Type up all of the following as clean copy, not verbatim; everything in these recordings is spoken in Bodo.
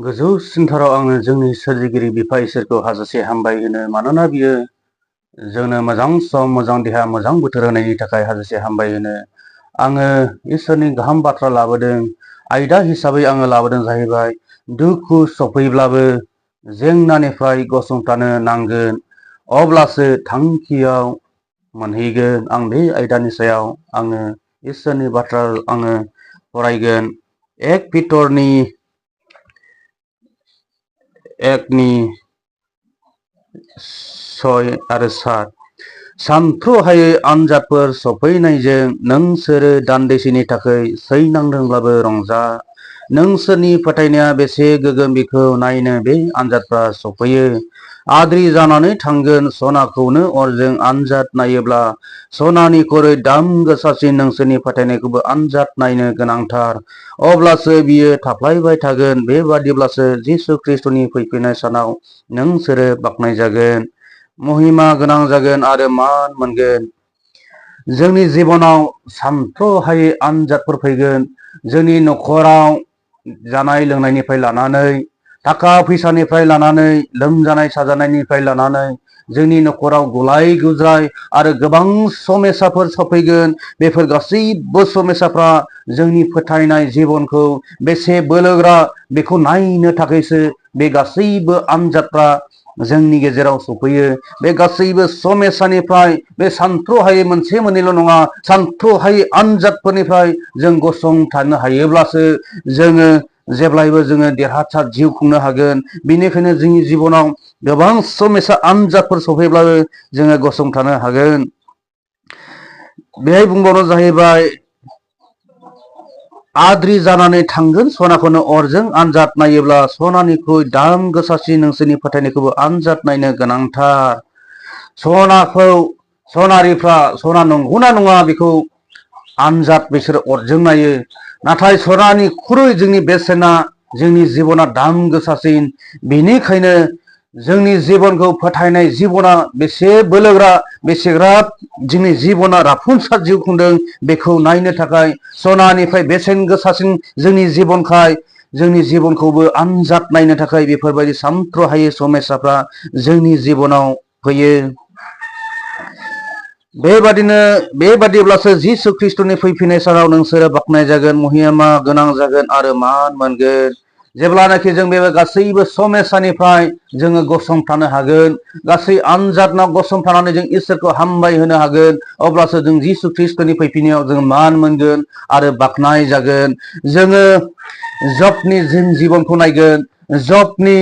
गोजौसिनथाराव आङो जोंनि सोरजिगिरि बिफा इसोरखौ हाजासे हामबाय होनो, मानोना बियो जोंनो मोजां सम, मोजां देहा, मोजां बोथोर होनायनि थाखाय हाजासे हामबाय होनो। आङो इसोरनि गाहाम बाथ्रा लाबोदों। आयदा हिसाबै आङो लाबोदों जाहैबाय, दुखु सफैब्लाबो जेंनानिफ्राय गसंथानो नांगोन, अब्लासो थांखियाव मोनहैगोन। आं बे आयदानि सायाव आङो इसोरनि बाथ्रा आङो फरायगोन। 1 पिटरनि 1:6 आरो 7। सानथ्र'हायै आनजादफोर सफैनायजों नोंसोरो दान्दिसेनि थाखाय सैनांदोंब्लाबो रंजा। नोंसोरनि फोथायनाया बेसे गोगोम बेखौ नायनो बे आनजादफ्रा सफैयो। आद्रि जानानै थांगोन सनाखौनो अरजों आनजाद नायोब्ला सनानिख्रुइ दाम गोसासिन नोंसोरनि फोथायनायखौबो आनजाद नायनो गोनांथार। अब्लासो बियो थाफ्लायबाय थागोन। बेबादिब्लासो जिसु ख्रीष्टनि फैफिननाय सानाव नोंसोरो बाख्नायजागोन, महिमा गोनां जागोन आरो मान मोनगोन। जोंनि जिबनाव सानथ्र'हायै आनजादफोर फैगोन। जोंनि नखराव जानाय लोंनायनिफ्राय लानानै, थाखा फैसानिफ्राय लानानै, लोमजानाय साजानायनिफ्राय लानानै जोंनि नखराव गुलाय गुजाय आरो गोबां समस्याफोर सफैगोन। बेफोर गासैबो समस्याफ्रा जोंनि फोथायनाय जिबनखौ बेसे बोलोग्रा बेखौ नायनो थाखायसो बे गासैबो आनजादफ्रा जोंनि गेजेराव सफैयो। बे गासैबो समस्यानिफ्राय, बे सानथ्र'हायै मोनसे मोननैल' नङा, सानथ्र'हायै आनजादफोरनिफ्राय जों गसंथानो हायोब्लासो जोङो जेब्लायबो जोङो देरहासार जिउ खुंनो हागोन। बेनिखायनो जोंनि जिबनाव गोबां समस्या आनजादफोर सफैब्लाबो जोङो गसंथानो हागोन। बेहाय बुंबावनो जाहैबाय, आद्रि जानानै थांगोन सनाखौनो अरजों आनजाद नायोब्ला सनानिख्रुइ दाम गोसासिन नोंसोरनि फोथायनायखौबो आनजाद नायनो गोनांथार। सनारिफ्रा सना नंगौना नङा बेखौ आनजाद बिसोरो अरजों नायो। नाथाय सनानिख्रुइ जोंनि बेसेना, जोंनि जिबना दाम गोसासिन। बेनिखायनो जोंनि जिबनखौ फोथायनाय जिबना बेसे बोलोग्रा, बेसेग्राब जोंनि जिबना राफुंसार जिउ खुंदों बेखौ नायनो थाखाय सनानिफ्राय बेसेन गोसासिन जोंनि जिबनखाय जोंनि जिबनखौबो आनजाद नायनो थाखाय बेफोरबायदि सानथ्र'हायै समस्याफ्रा जोंनि जिबनाव फैयो। बेबादिब्लासो जिसु ख्रीष्टनि फैफिननाय सानाव नोंसोरो बाख्नायजागोन, महिमा गोनां जागोन आरो मान मोनगोन। जेब्लानाखि जों बे गासैबो समस्यानिफ्राय जोङो गसंथानो हागोन, गासै आनजादनाव गसंथानानै जों इसोरखौ हामबाय होनो हागोन, अब्लासो जों जिसु ख्रीष्टनि फैफिननायाव जों मान मोनगोन आरो बाख्नाय जागोन। जोङो जबनि जों जिबनखौ नायगोन। जबनि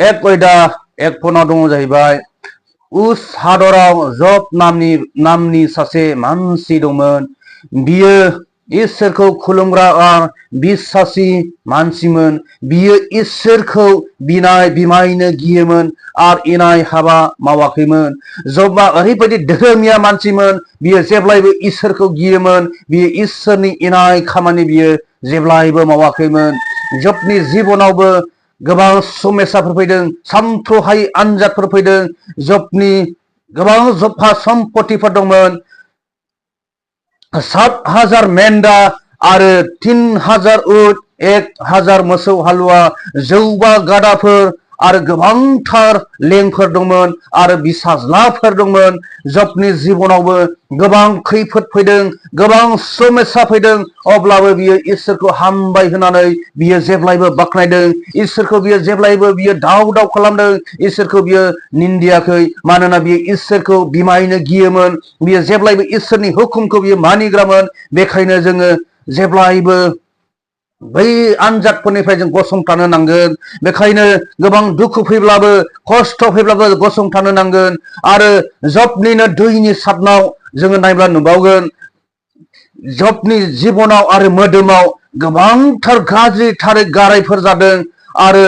1 पनाव दङ जाहैबाय, उस हादराव जब नामनि सासे मानसि दंमोन। बियो इसोरखौ खुलुमग्रा बिसासि मानसिमोन। बियो इसोरखौ बिमायनो गियोमोन आरो इनाय हाबा मावाखैमोन। जबा ओरैबायदि धोरोमिया मानसिमोन, बियो जेब्लायबो इसोरखौ गियोमोन। बियो इसोरनि इनाय खामानि बियो जेब्लायबो मावाखैमोन। जबनि जिबनावबो गोबां समस्याफोर फैदों, सानथ्र'हायै आनजादफोर फैदों। जबनि गोबां जबहा सम्पतिफोर दंमोन। 7,000 मेन्दा आरो 3,000 उट, 1,000 मोसौ हालुवा, 10 गादाफोर आरो गोबांथार लेंफोर दंमोन आरो बिसाज्लाफोर दंमोन। जबनि जिबनावबो गोबां खैफोद फैदों, गोबां समस्या फैदों। अब्लाबो बियो इसोरखौ हामबाय होनानै बियो जेब्लायबो बाख्नायदों। इसोरखौ बियो जेब्लायबो दाव दाव खालामदों। इसोरखौ बियो निन्दियाखै, मानोना बियो इसोरखौ बिमायनो गियोमोन। बियो जेब्लायबो इसोरनि हुकुमखौ बियो मानिग्रामोन। बेखायनो जोङो जेब्लायबो बै आनजादफोरनिफ्राय जों गसंथानो नांगोन। बेखायनो गोबां दुखु फैब्लाबो, खस्थ' फैब्लाबो गसंथानो नांगोन। आरो जबनिनो दैनि साबनाव जोङो नायब्ला नुबावगोन, जबनि जिबनाव आरो मोदोमाव गोबांथार गाज्रिथारै गारायफोर जादों। आरो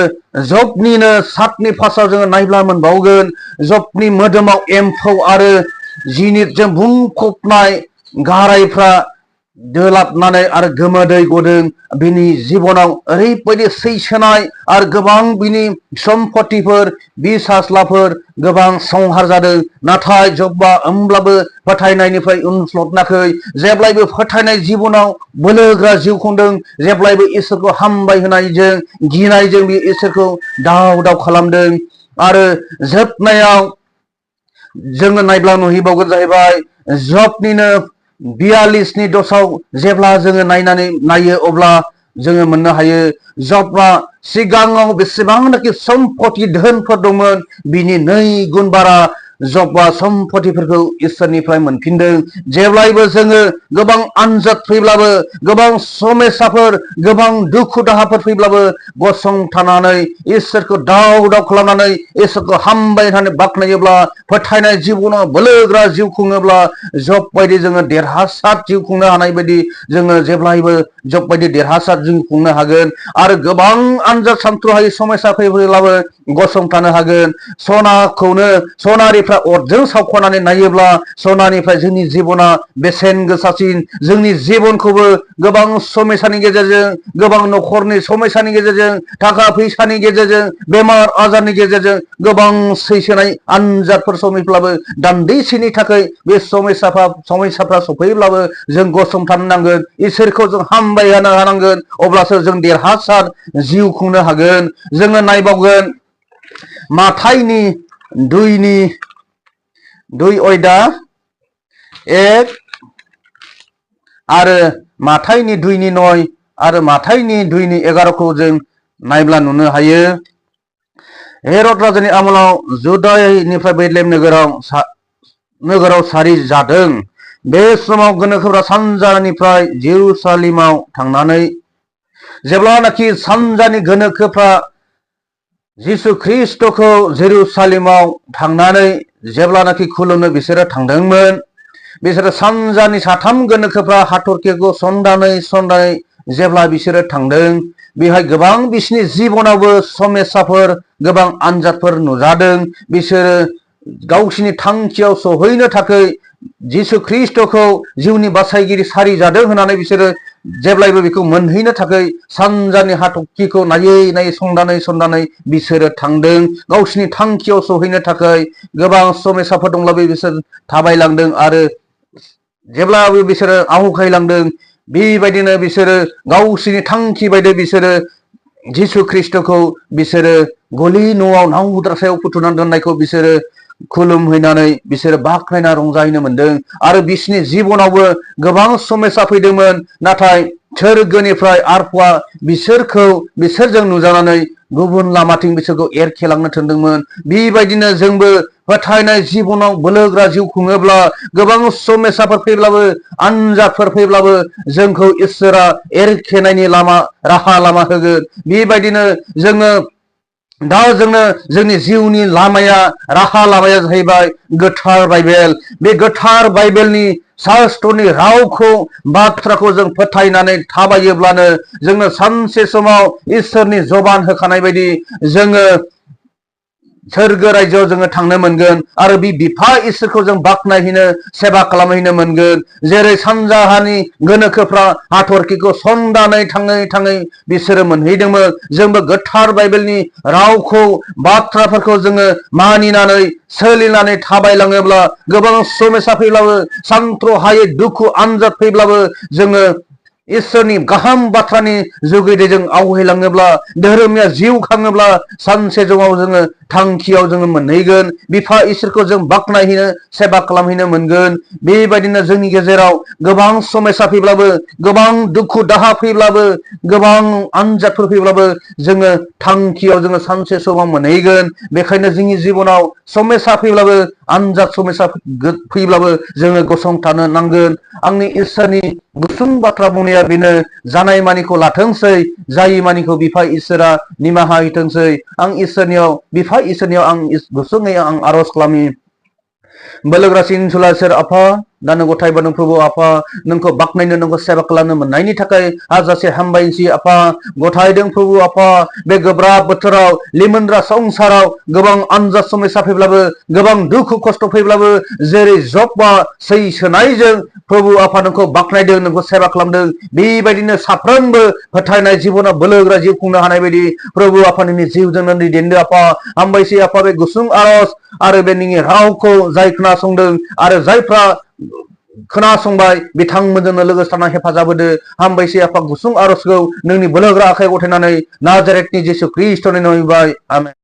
जबनिनो 7नि फासाव जोङो नायब्ला मोनबावगोन, जबनि मोदोमाव एम्फौ आरो जिनिरजों बुंफबनाय गारायफ्रा दोलाबनानै आरो गोमोदै गदों बिनि जिबनाव ओरैबायदि सैसोनाय आरो गोबां बिनि सम्पतिफोर बिसास्लाफोर गोबां संहार जादों नाथाय जब्बा होमब्लाबो फोथायनायनिफ्राय उनस्लदनाखै जेब्लायबो फोथायनाय जिबनाव बोलोग्रा जिउ खुंदों जेब्लायबो इसोरखौ हामबाय होनायजों गिनायजों बे इसोरखौ दाव दाव खालामदों आरो जोबनायाव जोङो नायब्ला नुहैबावगोन जाहैबाय जबनिनो 42नि दसाव जेब्ला जोङो नायनानै नायो अब्ला जोङो मोननो हायो जबआ सिगाङाव बेसेबांनाखि सम्पति धोनफोर दंमोन बिनि 2 गुन बारा जबआ सम्पतिफोरखौ इसोरनिफ्राय मोनफिनदों जेब्लायबो जोङो गोबां आनजाद फैब्लाबो गोबां समस्याफोर गोबां दुखु दाहाफोर फैब्लाबो गसंथानानै इसोरखौ दाव दाव खालामनानै इसोरखौ हामबाय होननानै बाख्नायोब्ला फोथायनाय जिबनाव बोलोग्रा जिउ खुङोब्ला जब बायदि जोङो देरहासार जिउ खुंनो हानाय बायदि जोङो जेब्लायबो जब बायदि देरहासार जिउ खुंनो हागोन आरो गोबां आनजाद सानथ्र'हायै समस्या फैब्लाबो गसंथानो हागोन सनारिफ्रा अरजों सावख'नानै नायोब्ला सनानिफ्राय जोंनि जिबना बेसेन गोसासिन जोंनि जिबनखौबो गोबां समस्यानि गेजेरजों गोबां न'खरनि समस्यानि गेजेरजों थाखा फैसानि गेजेरजों बेमार आजारनि गेजेरजों गोबां सैसोनाय आनजादफोर समैब्लाबो दान्दिसेनि थाखाय बे समस्याफ्रा सफैब्लाबो जों गसंथानो नांगोन इसोरखौ जों हामबाय होनो हानांगोन अब्लासो जों देरहासार जिउ खुंनो हागोन जोङो नायबावगोन माथाइनि 2 अयदा 1 आरो माथाइनि 2:9 आरो माथाइनि 2:11 जों नायब्ला नुनो हायो हेरद राजानि आमोलाव जुदानिफ्राय बेथलेहेम नोगोराव सारि जादों बे समाव गोनोखोफ्रा सानजानिफ्राय जेरुसालेमाव थांनानै जेब्लानाखि सानजानि गोनोखोफ्रा जिसु ख्रिस्टखौ जेरुसालेमाव थांनानै जेब्लानाखि खुलुमनो बिसोरो थांदोंमोन बिसोरो सानजानि 3 गोनोखोफ्रा हाथरखिखौ सन्दानै जेब्ला बिसोरो थांदों बेहाय गोबां बिसोरनि जिबनावबो समस्याफोर गोबां आनजादफोर नुजादों बिसोरो गावसिनि थांखियाव सहैनो थाखाय जिसु ख्रिस्टखौ जिउनि बासायगिरि सारि जादों होननानै बिसोरो जेब्लायबो बेखौ मोनहैनो थाखाय सानजानि हाथरखिखौ नायै सन्दानै बिसोरो थांदों गावसिनि थांखियाव सहैनो थाखाय गोबां समस्याफोर दंब्लाबो बिसोर थाबायलांदों आरो जेब्लाबो बिसोरो आवगायलांदों बेबायदिनो बिसोरो गावसिनि थांखि बायदि बिसोरो जिसु ख्रिस्टखौ बिसोरो गलि न'आव नावद्रासायाव फुथुनानै दोननायखौ बिसोरो खुलुमहैनानै बिसोरो बाख्नायना रंजाहैनो मोनदों आरो बिसोरनि जिबनावबो गोबां समस्या फैदोंमोन नाथाय सोरगोनिफ्राय आरफा बिसोरजों नुजानानै गुबुन लामाथिं बिसोरखौ एरखेलांनो थिनदोंमोन बेबायदिनो जोंबो फोथायनाय जिबनाव बोलोग्रा जिउ खुङोब्ला गोबां समस्याफोर फैब्लाबो आनजादफोर फैब्लाबो जोंखौ इसोरा एरखेनायनि राहा लामा होगोन बेबायदिनो जोङो दा जोंनि जिउनि राहा लामाया जाहैबाय गोथार बाइबेल बे गोथार बाइबेलनि शास्त्रनि रावखौ बाथ्राखौ जों फोथायनानै थाबायोब्लानो जोंनो सानसे समाव इसोरनि जबान होखानाय बायदि जोङो सोरगो रायजोआव जोङो थांनो मोनगोन आरो बे बिफा इसोरखौ जों बाख्नायहैनो सेबा खालामहैनो मोनगोन जेरै सानजाहानि गोनोखोफ्रा हाथरखिखौ सन्दानै थाङै बिसोरो मोनहैदोंमोन जोंबो गोथार बाइबेलनि रावखौ बाथ्राफोरखौ जोङो मानिनानै सोलिनानै थाबायलाङोब्ला गोबां समस्या फैब्लाबो सानथ्र'हायै दुखु आनजाद फैब्लाबो जोङो इसोरनि गाहाम बाथ्रानि जुगिदि जों आवगायलाङोब्ला धोरोमनिया जिउ खाङोब्ला सानसे समाव जोङो थांखियाव जोङो मोनहैगोन बिफा इसोरखौ जों बाख्नायहैनो सेबा खालामहैनो मोनगोन बेबायदिनो जोंनि गेजेराव गोबां समस्या फैब्लाबो गोबां दुखु दाहा फैब्लाबो गोबां आनजादफोर फैब्लाबो जोङो थांखियाव जोङो सानसे समाव मोनहैगोन बेखायनो जोंनि जिबनाव समस्या फैब्लाबो आनजाद समस्या फैब्लाबो जोङो गसंथानो नांगोन आंनि इसोरनि गुसुं बाथ्रा बुंनाया बेनो जानाय मानिखौ लाथोंसै जायै मानिखौ बिफा इसोरा निमाहा होथोंसै आं बिफा इसोरनियाव आं गुसुङै आं आरज खालामि बोलोग्रासिन सुलासेर आफा दानो गथाय बानो प्रभु आपा नोंखौ बाखनायनो नोंखौ सेवा खालामनो मोननायनि थाखाय हाजासे हामबायसै आपा गथायदों प्रभु आपा बे गोब्राब बोथोराव लिमोनद्रा संसाराव गोबां आनजाद समस्या फैब्लाबो गोबां दुखु खस्थ फैब्लाबो जेरै जबा सै सोनायजों प्रभु आपा नोंखौ बाखनायदों नोंखौ सेवा खालामदों बेबायदिनो साफ्रोमबो फोथायनाय जिबनाव बोलोग्रा जिउ खुंनो हानाय बायदि प्रभु आपा नोंनि जिउजोंनो दैदेनदो आपा हामबायसै आपा बे गुसुं आरज आरो बे नोंनि रावखौ जाय खोनासंदों आरो जायफ्रा खोनासंबाय बिथांमोनजोंनो लोगोसे थाना हेफाजाब होदो हामबायसै आफा गुसुं आरजखौ नोंनि बोलोग्रा आखाइ गथायनानै नाजारेतनि जिसु ख्रीष्टनि नामै आमेन।